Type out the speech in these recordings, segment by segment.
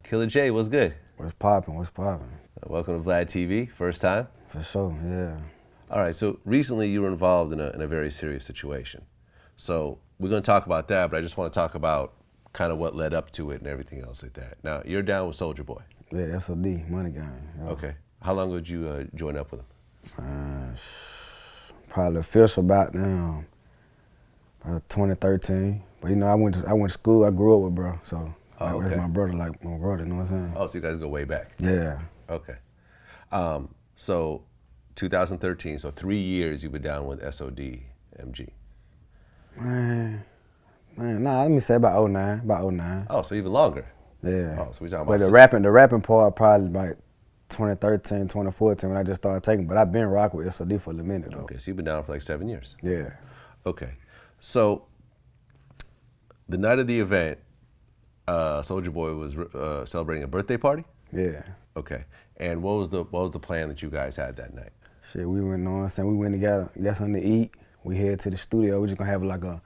Killa J, what's good? What's poppin'? What's poppin'? Welcome to VladTV, first time? For sure, yeah. All right, so recently you were involved in a very serious situation. So we're gonna talk about that, but I just wanna talk about kind of what led up to it and everything else like that. Now, you're down with Soulja Boy. Yeah, SOD, Money Gang. Yeah. Okay. How long would you join up with him? Probably official about 2013. But you know, I went to school. I grew up with bro, so that's my brother, like my brother. You know what I'm saying? Oh, so you guys go way back. Yeah. Okay. So 2013, so 3 years you've been down with SODMG. Man, nah. Let me say about 09. About 09. Oh, so even longer. Yeah. Oh, so we talking but about the rapping part probably like 2013, 2014 when I just started taking. But I've been rocking with SOD for a minute though. Okay, so you've been down for like 7 years. Yeah. Okay. So the night of the event, Soulja Boy was celebrating a birthday party? Yeah. Okay. And what was the plan that you guys had that night? Shit, we went, you know what I'm saying? We went and got something to eat. We head to the studio. We just gonna have like a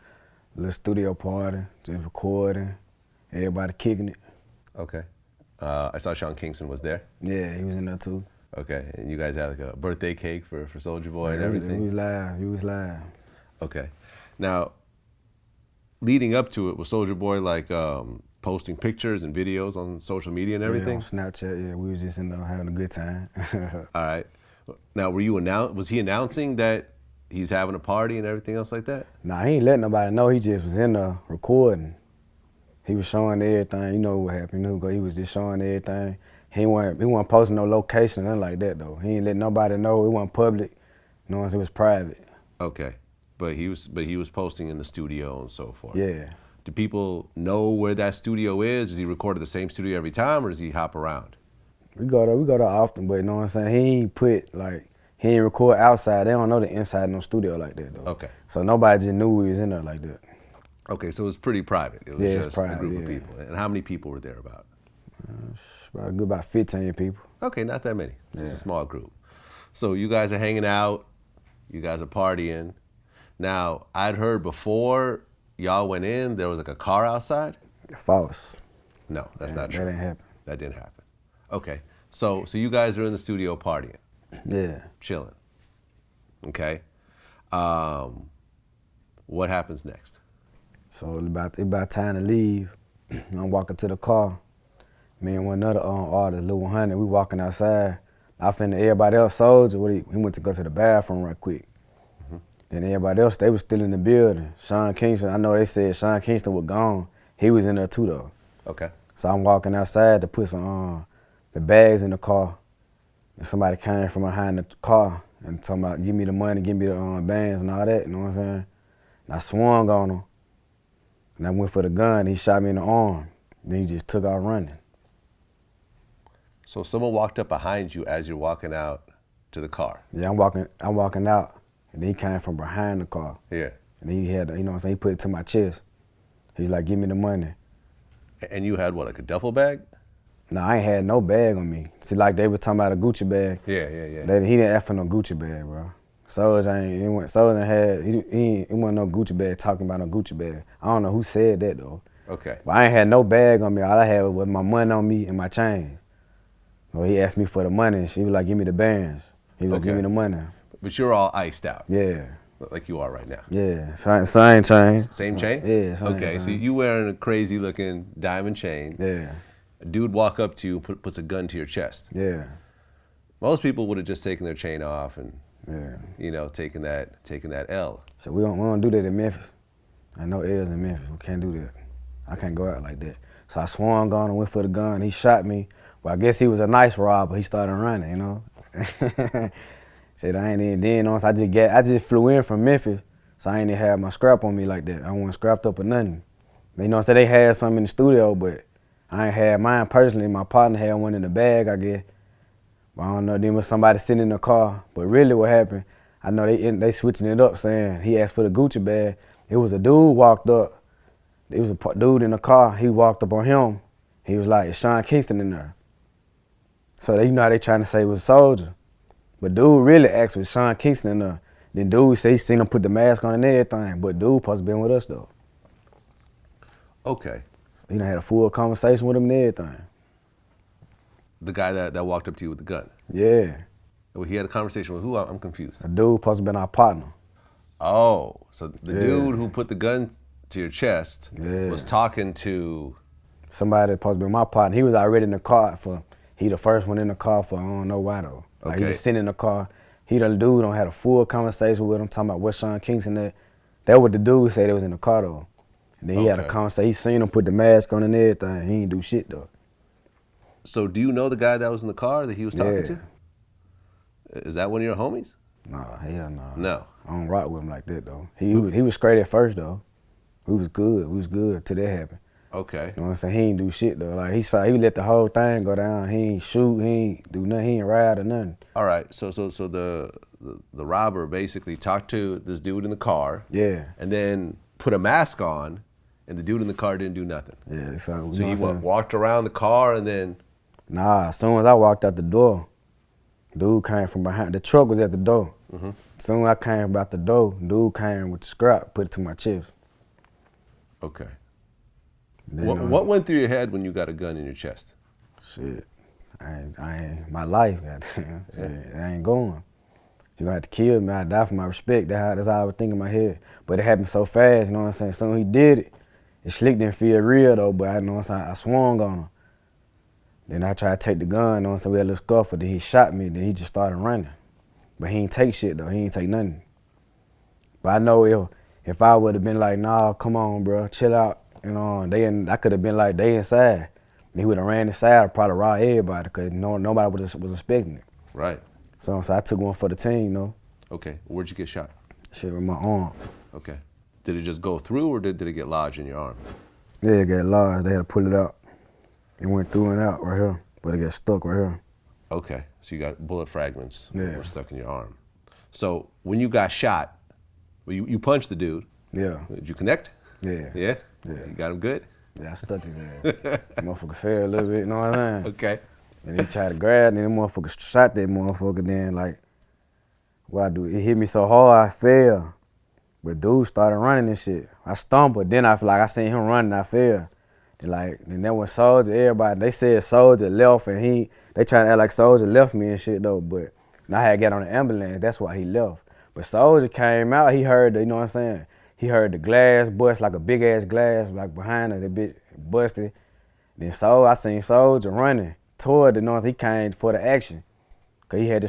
little studio party, just recording, everybody kicking it. Okay. I saw Sean Kingston was there. Yeah, he was in there too. Okay. And you guys had like a birthday cake for Soulja Boy and Yeah, everything? He was live. Okay. Now, leading up to it, was Soulja Boy like posting pictures and videos on social media and everything? Yeah, on Snapchat, yeah. We was just in there having a good time. All right. Now, was he announcing that he's having a party and everything else like that? Nah, he ain't letting nobody know. He just was in there recording. He was showing everything. You know what happened. He was just showing everything. He wasn't posting no location, nothing like that though. He ain't letting nobody know. It wasn't public. You know, it was private. Okay. But he was posting in the studio and so forth. Yeah. Do people know where that studio is? Does he record at the same studio every time, or does he hop around? We go there often, but you know what I'm saying? He ain't record outside. They don't know the inside of no studio like that though. Okay. So nobody just knew we was in there like that. Okay, so it was pretty private. It was just private, a group of people. And how many people were there about? About 15 people. Okay, not that many. It's Yeah. a small group. So you guys are hanging out. You guys are partying. Now, I'd heard before y'all went in, there was like a car outside? False. No, that's not true. That didn't happen. That didn't happen. Okay, so you guys are in the studio partying. Yeah. Chilling. Okay. What happens next? So it's about time to leave. I'm walking to the car. Me and one other artist, Lil 100, we walking outside. I finna everybody else, Soulja, he went to go to the bathroom right quick. And everybody else, they was still in the building. Sean Kingston, I know they said Sean Kingston was gone. He was in there too though. Okay. So I'm walking outside to put some the bags in the car. And somebody came from behind the car and talking about, give me the money, give me the bands and all that, you know what I'm saying? And I swung on him. And I went for the gun, he shot me in the arm. Then he just took off running. So someone walked up behind you as you're walking out to the car? Yeah, I'm walking out. And then he came from behind the car. Yeah. And he had, you know what I'm saying, he put it to my chest. He's like, give me the money. And you had what, like a duffel bag? No, I ain't had no bag on me. See, like they were talking about a Gucci bag. Yeah. He didn't ask for no Gucci bag, bro. He wasn't no Gucci bag talking about no Gucci bag. I don't know who said that though. Okay. But I ain't had no bag on me. All I had was my money on me and my chains. Well, he asked me for the money and she was like, give me the bands. He was like, give me the money. But you're all iced out. Yeah. Like you are right now. Yeah, same chain. Same chain? Yeah, same Okay, chain. so you wearing a crazy looking diamond chain. Yeah. A dude walk up to you and puts a gun to your chest. Yeah. Most people would have just taken their chain off and, Yeah. you know, taken that L. So we don't do that in Memphis. I know L's in Memphis. We can't do that. I can't go out like that. So I swung on and went for the gun. He shot me. Well, I guess he was a nice robber. He started running, you know. Said I ain't even then on. So I just flew in from Memphis, so I ain't even had my scrap on me like that. I wasn't scrapped up or nothing. You know, so they had some in the studio, but I ain't had mine personally. My partner had one in the bag, I guess. But I don't know. Then was somebody sitting in the car. But really, what happened? I know they switching it up, saying he asked for the Gucci bag. It was a dude walked up. It was a dude in the car. He walked up on him. He was like, "Is Sean Kingston in there?" So you know how they trying to say it was Soulja. But dude really asked was Sean Kingston in there. Then dude said he seen him put the mask on and everything. But dude supposed to been with us though. Okay. So he done had a full conversation with him and everything. The guy that walked up to you with the gun. Yeah. Well, he had a conversation with who? I'm confused. A dude supposed to be our partner. Oh, so the dude who put the gun to your chest was talking to somebody that supposed to be my partner. He was already in the car he the first one in the car for I don't know why though. Like he just sitting in the car. He the dude don't had a full conversation with him talking about what Sean Kingston that. That what the dude said that was in the car though. And then he had a conversation. He seen him put the mask on and everything. He ain't do shit though. So do you know the guy that was in the car that he was talking to? Is that one of your homies? Nah, hell no. No. I don't rock with him like that though. He was straight at first though. We was good till that happened. Okay. You know what I'm saying? He ain't do shit though. Like he let the whole thing go down. He ain't shoot, he ain't do nothing, he ain't ride or nothing. All right. So the robber basically talked to this dude in the car. Yeah. And then put a mask on, and the dude in the car didn't do nothing. Yeah. So he walked around the car and then. Nah. As soon as I walked out the door, dude came from behind. The truck was at the door. Mm-hmm. As soon as I came about the door, dude came with the scrap, put it to my chest. Okay. Then, what went through your head when you got a gun in your chest? Shit, I ain't my life, goddamn. Shit, I ain't going. You gonna have to kill me, I die for my respect. That's how I would think in my head. But it happened so fast, you know what I'm saying? Soon he did it. The slick didn't feel real though, but I know what I'm saying, I swung on him. Then I tried to take the gun, you know what I'm saying? We had a little scuffle, then he shot me, then he just started running. But he ain't take shit though, he ain't take nothing. But I know if I would have been like, nah, come on, bro, chill out, you know, I could have been like, they inside. And he would have ran inside and probably robbed everybody because nobody was expecting it. Right. So I took one for the team, you know. Okay, where'd you get shot? Shit with my arm. Okay. Did it just go through or did it get lodged in your arm? Yeah, it got lodged, they had to pull it out. It went through and out right here, but it got stuck right here. Okay, so you got bullet fragments that were Yeah. stuck in your arm. So when you got shot, well, you punched the dude. Yeah. Did you connect? Yeah. Yeah? Yeah. You got him good? Yeah, I stuck his ass. Motherfucker fell a little bit, you know what I'm saying? Okay. And he tried to grab, and then the motherfucker shot that motherfucker. Then, like, what I do? It hit me so hard, I fell. But dude started running and shit. I stumbled, then I feel like I seen him running, I fell. And then when Soulja, everybody, they said Soulja left, and they trying to act like Soulja left me and shit, though. But I had to get on the ambulance, that's why he left. But Soulja came out, he heard you know what I'm saying? He heard the glass bust, like a big ass glass, like behind us, that bitch busted. Then I seen Soulja running toward the noise. He came for the action. Cause he had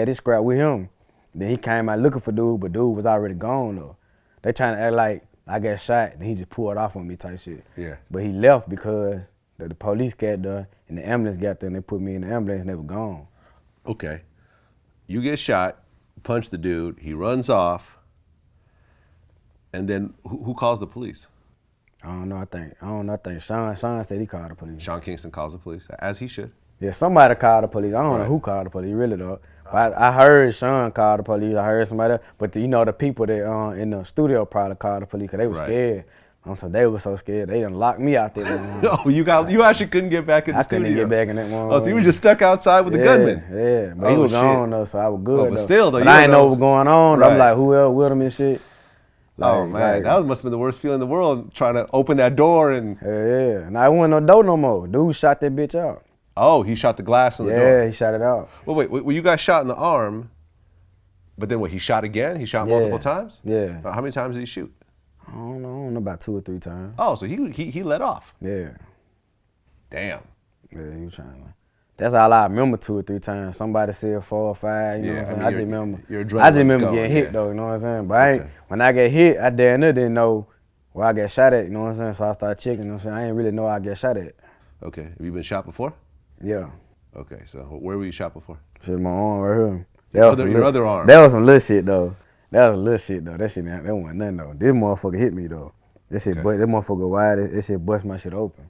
his scrap with him. Then he came out looking for dude, but dude was already gone though. They trying to act like I got shot, and he just pulled off on me type shit. Yeah. But he left because the police got there, and the ambulance got there, and they put me in the ambulance, and they were gone. Okay. You get shot, punch the dude, he runs off, and then who calls the police? I don't know. I think Sean said he called the police. Sean Kingston calls the police, as he should. Yeah, somebody called the police. I don't know who called the police, really though. But I heard Sean call the police. I heard somebody else. But the people that in the studio probably called the police because they were scared. They were so scared. They done locked me out there. Oh, you actually couldn't get back in the studio? I couldn't get back in that one. Oh, so you were just stuck outside with the gunman? Yeah, but he was gone though, so I was good. But still though, I didn't know what was going on. Right. I'm like, who else with him and shit? Oh man, that must have been the worst feeling in the world, trying to open that door and. Yeah. And I wasn't no door no more. Dude shot that bitch out. Oh, he shot the glass in the door. Yeah, he shot it out. Well, wait, you got shot in the arm, but then what? He shot again? He shot multiple times? Yeah. How many times did he shoot? I don't know, about 2 or 3 times. Oh, so he let off. Yeah. Damn. Yeah, he was trying to. That's all I remember 2 or 3 times. Somebody said 4 or 5, you know what I'm saying? I just remember getting hit though, you know what I'm saying? But when I get hit, I damn near didn't know where I got shot at, you know what I'm saying? So I started checking, you know what I'm saying? I didn't really know where I got shot at. Okay, have you been shot before? Yeah. Okay, so where were you shot before? Shit, my arm right here. Your other arm? That was some little shit though. That wasn't nothing though. This motherfucker hit me though. That motherfucker wide, that shit bust my shit open.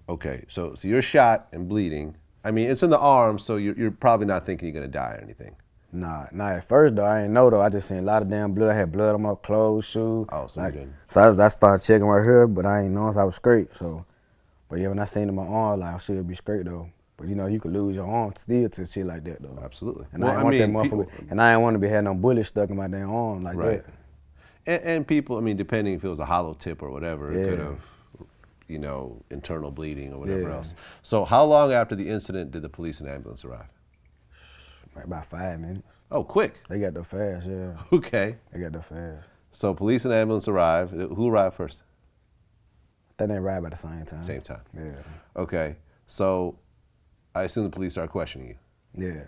Okay, so you're shot and bleeding. I mean, it's in the arm, so you're probably not thinking you're gonna die or anything. Nah, at first though, I ain't know though. I just seen a lot of damn blood. I had blood on my clothes, shoes. Oh, so you didn't. So I started checking right here, but I ain't know I was straight. So, but yeah, when I seen in my arm, like I should be straight though. But you know, you could lose your arm still to shit like that though. Absolutely. And I didn't want to be having no bullet stuck in my damn arm like that. And people, I mean, depending if it was a hollow tip or whatever, it could have, you know, internal bleeding or whatever Yeah. else. So how long after the incident did the police and ambulance arrive? Like about 5 minutes. Oh, quick. They got there fast, yeah. Okay. They got there fast. So police and ambulance arrive. Who arrived first? Then they arrived at the same time. Same time. Yeah. Okay. So I assume the police started questioning you. Yeah.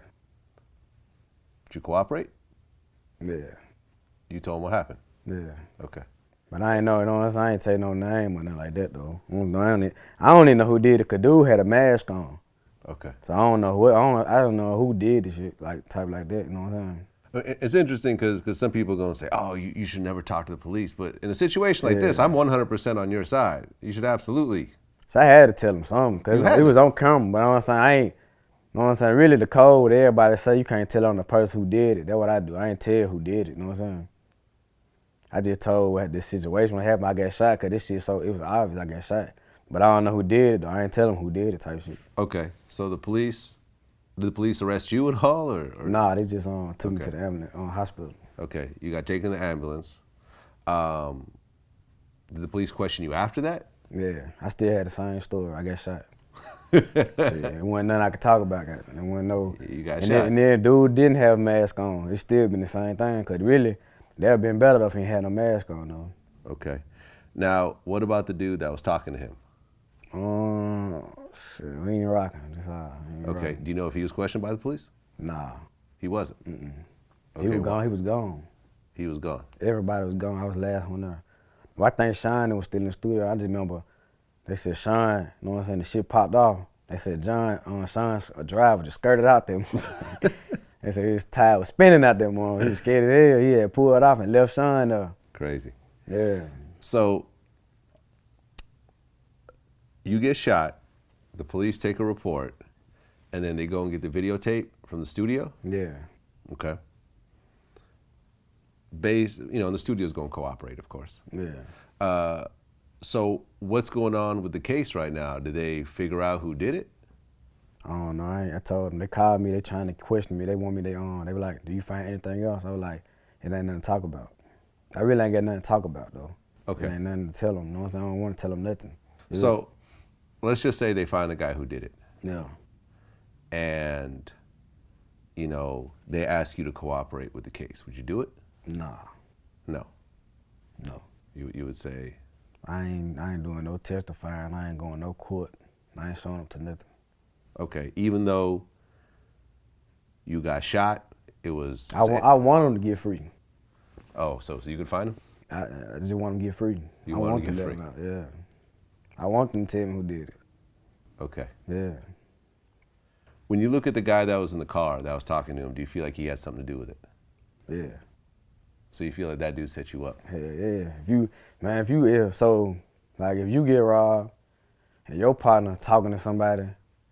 Did you cooperate? Yeah. You told them what happened? Yeah. Okay. But I ain't know, you know what I'm saying? I ain't take no name or nothing like that, though. I don't even know who did it, because dude had a mask on. Okay. So I don't know what, I don't know who did the shit, like, type like that, you know what I'm saying? It's interesting because some people are going to say, oh, you should never talk to the police. But in a situation like this, Yeah. I'm 100% on your side. You should absolutely. So I had to tell him something, You because had it was to. on camera, but you know what I'm saying? I ain't, you know what I'm saying? Really, the code, everybody say you can't tell on the person who did it. That's what I do. I ain't tell who did it, you know what I'm saying? I just told what this situation when it happened, I got shot, because this shit, so it was obvious I got shot. But I don't know who did it, though. I ain't tell them who did it type shit. Okay. So did the police arrest you at all? Or? Nah, they just took me Okay. to the ambulance, hospital. Okay. You got taken to the ambulance. Did the police question you after that? Yeah, I still had the same story. I got shot. Shit, it wasn't nothing I could talk about. It wasn't no. You got and shot. Then, and then dude didn't have a mask on. It still been the same thing. Cause really, that would been better if he had no mask on though. Okay. Now, what about the dude that was talking to him? Shit, we ain't rocking. That's all. We ain't Okay. rocking. Do you know if he was questioned by the police? Nah, He wasn't. he Okay, was well, gone. He was gone. He was gone. Everybody was gone. I was the last one there. Well, I think Sean was still in the studio. I just remember they said Sean, you know what I'm saying, the shit popped off. They said Sean's driver just skirted out there. They said his tire was spinning out there, man. He was scared as hell. He had pulled off and left Sean there. Crazy. Yeah. So you get shot, the police take a report, and then they go and get the videotape from the studio? Yeah. Okay. And the studio's going to cooperate, of course. Yeah. So what's going on with the case right now? Did they figure out who did it? I don't know. I told them. They called me. They trying to question me. They want me. They were like, "Do you find anything else?" I was like, "It ain't nothing to talk about." I really ain't got nothing to talk about though. Okay. It ain't nothing to tell them. You know what I'm saying? I don't want to tell them nothing. So let's just say they find the guy who did it. Yeah. And, they ask you to cooperate with the case. Would you do it? Nah. No. No. You would say, I ain't doing no testifying. I ain't going no court. I ain't showing up to nothing. okay, even though you got shot, it was... I want them to get free. Oh, so you could find him? I just want them to get free. You I want want them to them get to let free? them out. Yeah. I want them to tell me who did it. Okay. Yeah. When you look at the guy that was in the car that was talking to him, do you feel like he had something to do with it? Yeah. So you feel like that dude set you up? Hell yeah. If you get robbed and your partner talking to somebody,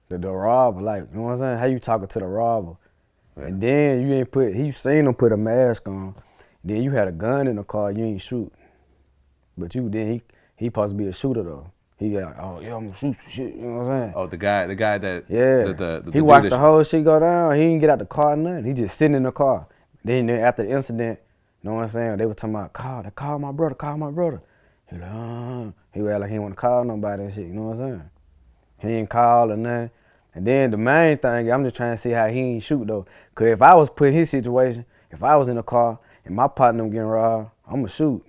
the robber, like, you know what I'm saying? How you talking to the robber? Yeah. And then you seen him put a mask on, then you had a gun in the car, you ain't shoot. But he supposed to be a shooter though. He got, oh yeah, I'm gonna shoot some shit, you know what I'm saying? Oh, the guy that... Yeah. The He watched the whole shit go down. He didn't get out the car or nothing. He just sitting in the car. Then after the incident, you know what I'm saying? They were talking about, call my brother. He like, he was like he didn't want to call nobody and shit, you know what I'm saying? He didn't call or nothing. And then the main thing, I'm just trying to see how he ain't shoot though. Cause if I was put in his situation, if I was in the car and my partner getting robbed, I'ma shoot.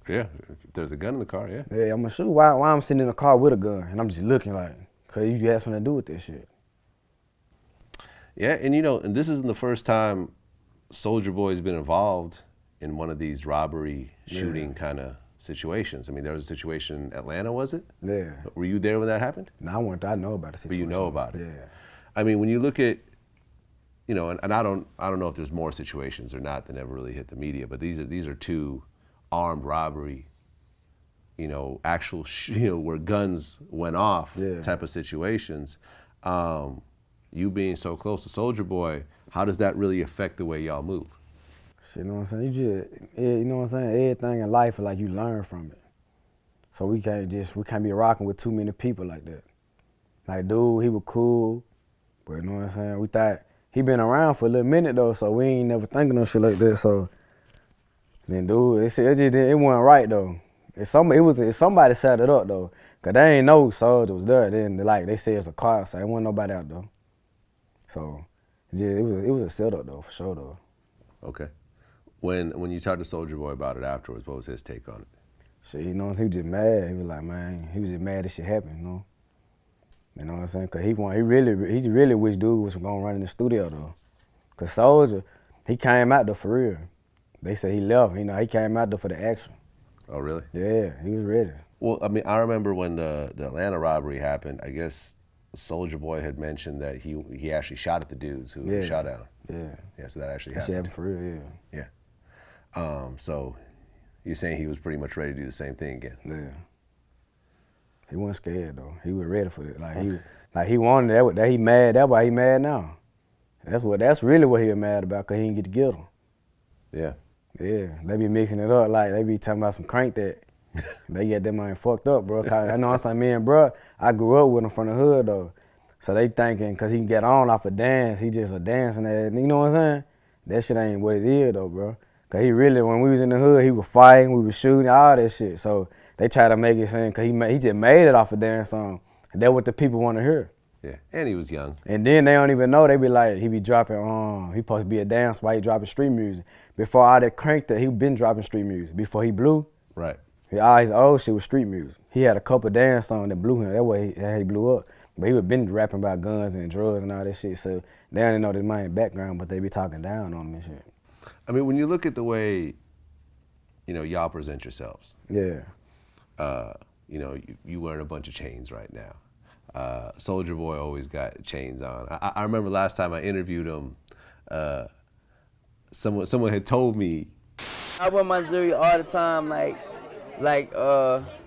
Yeah, if there's a gun in the car, yeah. Yeah, I'ma shoot. Why I'm sitting in the car with a gun and I'm just looking like, cause you had something to do with this shit. Yeah, and this isn't the first time Soulja Boy's been involved in one of these robbery shooting kind of situations. I mean, there was a situation in Atlanta, was it? Yeah. Were you there when that happened? No, I know about the situation. But you know about it. Yeah. I mean, when you look at, and I don't know if there's more situations or not that never really hit the media, but these are two armed robbery, actual, where guns went off type of situations. You being so close to Soulja Boy, how does that really affect the way y'all move? Shit, you know what I'm saying? You know what I'm saying? Everything in life is like you learn from it. So we can't be rocking with too many people like that. Like, dude, he was cool, but you know what I'm saying? We thought he been around for a little minute though, so we ain't never thinking of shit like that. So then, dude, it wasn't right though. If somebody set it up though, Cause they ain't know Soulja was there. Then they said it's a car, so there wasn't nobody out there. So yeah, it was a setup though, for sure though. Okay. When you talked to Soulja Boy about it afterwards, what was his take on it? Shit, he was just mad. He was like, man, he was just mad that shit happened, you know. You know what I'm saying? Cause he really wish dude was gonna run in the studio though. Cause Soulja, he came out there for real. They said he left, you know, he came out there for the action. Oh, really? Yeah, he was ready. Well, I mean, I remember when the Atlanta robbery happened, I guess Soulja Boy had mentioned that he actually shot at the dudes who shot at him. Yeah. Yeah, so that actually That shit happened. happened for real, yeah. Yeah. So you're saying he was pretty much ready to do the same thing again? Yeah. He wasn't scared though. He was ready for it. He wanted that he mad. That's why he mad now. That's really what he was mad about, cause he didn't get to get him. Yeah. Yeah. They be mixing it up, like they be talking about some crank that. They get that man fucked up, bro. I know I'm saying, me and bro, I grew up with him from the hood though. So they thinking, cause he can get on off a dance, he just a dancing ass, you know what I'm saying? That shit ain't what it is though, bro. Cause he really, when we was in the hood, he was fighting, we was shooting, all that shit. So they try to make it seem, cause he just made it off a dance song. That's what the people want to hear. Yeah, and he was young. And then they don't even know, they be like, he be dropping, he supposed to be a dance while he dropping street music. Before all that cranked that, he been dropping street music. Before he blew, Right. all his old shit was street music. He had a couple dance songs that blew him, that way he blew up. But he was been rapping about guns and drugs and all that shit, so they don't even know this man background, but they be talking down on him and shit. I mean, when you look at the way, you know, y'all present yourselves. Yeah. You know, you wearing a bunch of chains right now. Soulja Boy always got chains on. I remember last time I interviewed him, someone had told me. I wear my jewelry all the time, like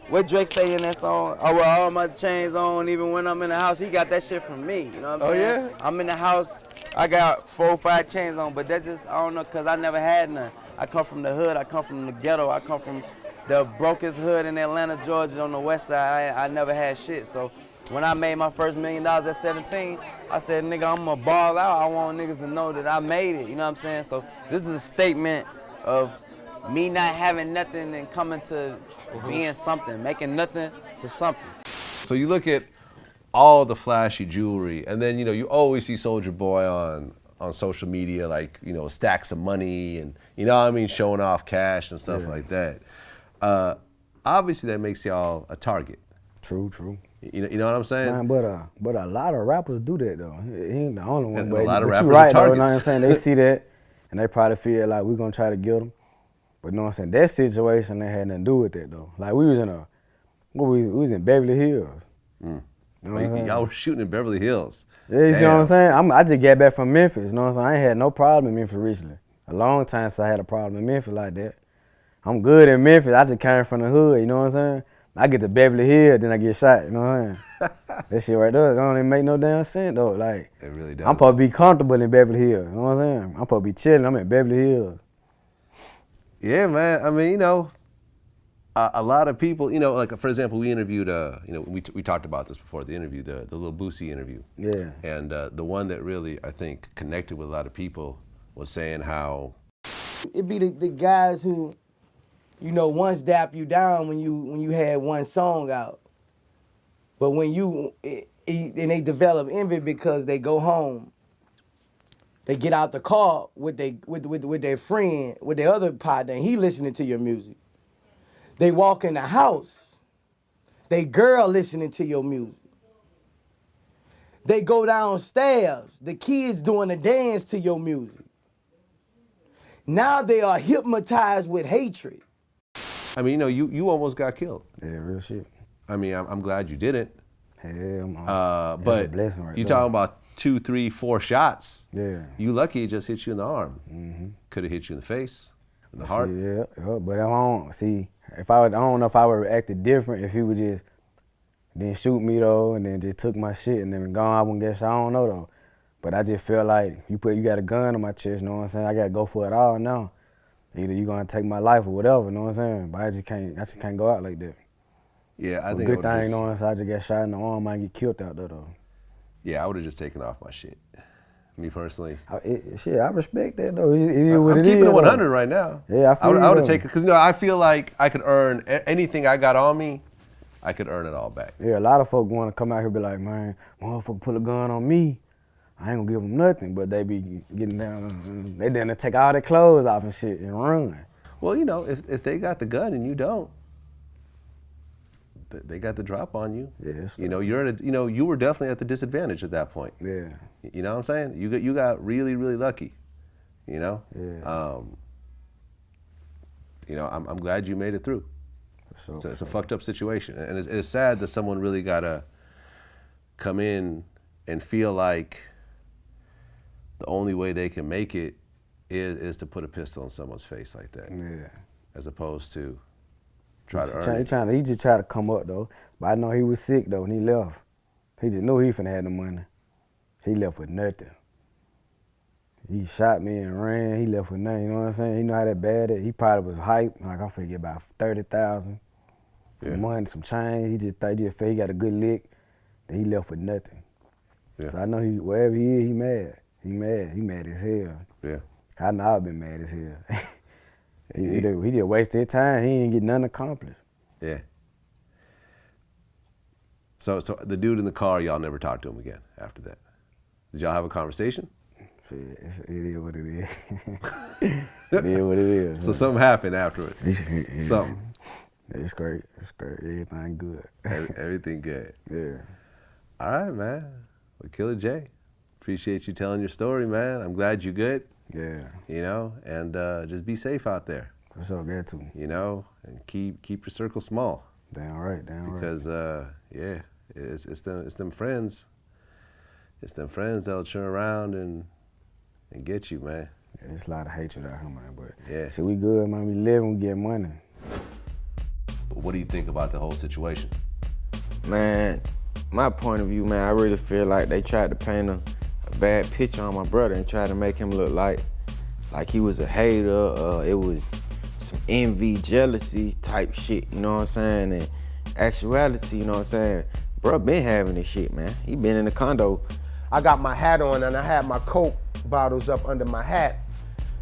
what Drake say in that song, I wear all my chains on, even when I'm in the house. He got that shit from me, you know what I'm saying? Yeah? I'm in the house, I got 4 or 5 chains on, but that's just, I don't know, cause I never had none. I come from the hood, I come from the ghetto, I come from the brokest hood in Atlanta, Georgia on the west side. I never had shit, so when I made my first $1 million at 17, I said, nigga, I'm gonna ball out. I want niggas to know that I made it, you know what I'm saying? So this is a statement of me not having nothing and coming to being something, making nothing to something. So you look at all the flashy jewelry, and then, you know, you always see Soulja Boy on social media, like, you know, stacks of money and, you know what I mean, showing off cash and stuff like that. Obviously that makes y'all a target. True. You know what I'm saying? Man, but a lot of rappers do that though. He ain't the only one. And But a lot of you rappers right are though, you know targets. what I'm saying? They see that and they probably feel like we're gonna try to get them. But you know what I'm saying? That situation they had nothing to do with that though. Like we was in Beverly Hills. You know what I'm saying? Y'all were shooting in Beverly Hills. Yeah, you see what I'm saying? I just got back from Memphis, you know what I'm saying? I ain't had no problem in Memphis recently. A long time since I had a problem in Memphis like that. I'm good in Memphis, I just came from the hood, you know what I'm saying? I get to Beverly Hills, then I get shot, you know what I'm saying? That shit right there, it don't even make no damn sense though. Like, It really does. I'm supposed to be comfortable in Beverly Hills, you know what I'm saying? I'm supposed to be chilling, I'm in Beverly Hills. Yeah, man. I mean, you know, a lot of people, you know, like for example, we interviewed, you know, we talked about this before the interview, the Lil Boosie interview. Yeah. And the one that really, I think, connected with a lot of people was saying how. It be the guys who, you know, once dap you down when you had one song out, but when and they develop envy because they go home, they get out the car with their friend, with their other partner, and he listening to your music. They walk in the house, they girl listening to your music. They go downstairs, the kids doing a dance to your music. Now they are hypnotized with hatred. I mean, you know, you almost got killed. Yeah, real shit. I mean, I'm glad you didn't. Hell, But a blessing right you there. talking about 2, 3, 4 shots. Yeah. You lucky it just hit you in the arm. Could have hit you in the face, in the heart. See, yeah, but I don't see. I don't know if I would have acted different if he would just didn't shoot me though, and then just took my shit and then gone. I wouldn't get shot. I don't know though, but I just feel like you got a gun on my chest. You know what I'm saying? I gotta go for it all now. Either you gonna take my life or whatever. You know what I'm saying? But I just can't go out like that. Yeah, I But think good I thing, would've you know what I'm saying? I just got shot in the arm. I might get killed out there though. Yeah, I would have just taken off my shit. Me personally. I respect that though. It is what I'm it keeping is, it 100 though. right now. Yeah, I feel I would you, have though. taken, because you know, I feel like I could earn anything I got on me. I could earn it all back. Yeah, a lot of folk want to come out here and be like, man, motherfucker pull a gun on me. I ain't gonna give them nothing, but they be getting down. They then take all their clothes off and shit and run. Well, you know, if they got the gun and you don't, they got the drop on you. Yeah, you know, you were definitely at the disadvantage at that point. Yeah. You know what I'm saying? You got really, really lucky. You know? Yeah. You know, I'm glad you made it through. So, It's a fucked up situation, and it's sad that someone really gotta come in and feel like the only way they can make it is to put a pistol in someone's face like that. Yeah. As opposed to try to earn it. He just tried to come up though, but I know he was sick though when he left. He just knew he finna have the money. He left with nothing. He shot me and ran. He left with nothing. You know what I'm saying? He know how that bad it. He probably was hyped. Like I'm finna get about 30,000, some money, some change. He just felt he got a good lick. Then he left with nothing. Yeah. So I know wherever he is, he mad. He mad as hell. Yeah. I know I've been mad as hell. he just wasted his time. He ain't get nothing accomplished. Yeah. So the dude in the car, y'all never talked to him again after that. Did y'all have a conversation? Shit, it is what it is. It is what it is. So something happened afterwards. Yeah. Something. It's great. It's great. Everything good. Everything good. Yeah. All right, man. Well, Killa J, appreciate you telling your story, man. I'm glad you're good. Yeah. You know, and just be safe out there. For sure, got to. You know, and keep your circle small. Damn right, damn right. Because yeah, it's them friends. It's them friends that'll turn around and get you, man. Yeah, there's a lot of hatred out here, man. But yeah, so we good, man. We living, we get money. What do you think about the whole situation? Man, my point of view, man, I really feel like they tried to paint a bad picture on my brother and tried to make him look like he was a hater. It was some envy, jealousy type shit, you know what I'm saying? And actuality, you know what I'm saying? Bro been having this shit, man. He been in the condo. I got my hat on and I had my Coke bottles up under my hat.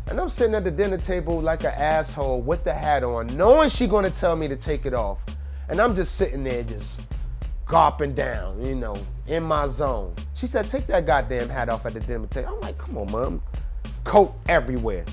And I'm sitting at the dinner table like an asshole with the hat on, knowing she gonna tell me to take it off. And I'm just sitting there just gulping down, you know, in my zone. She said, take that goddamn hat off at the dinner table. I'm like, come on, Mom. Coke everywhere.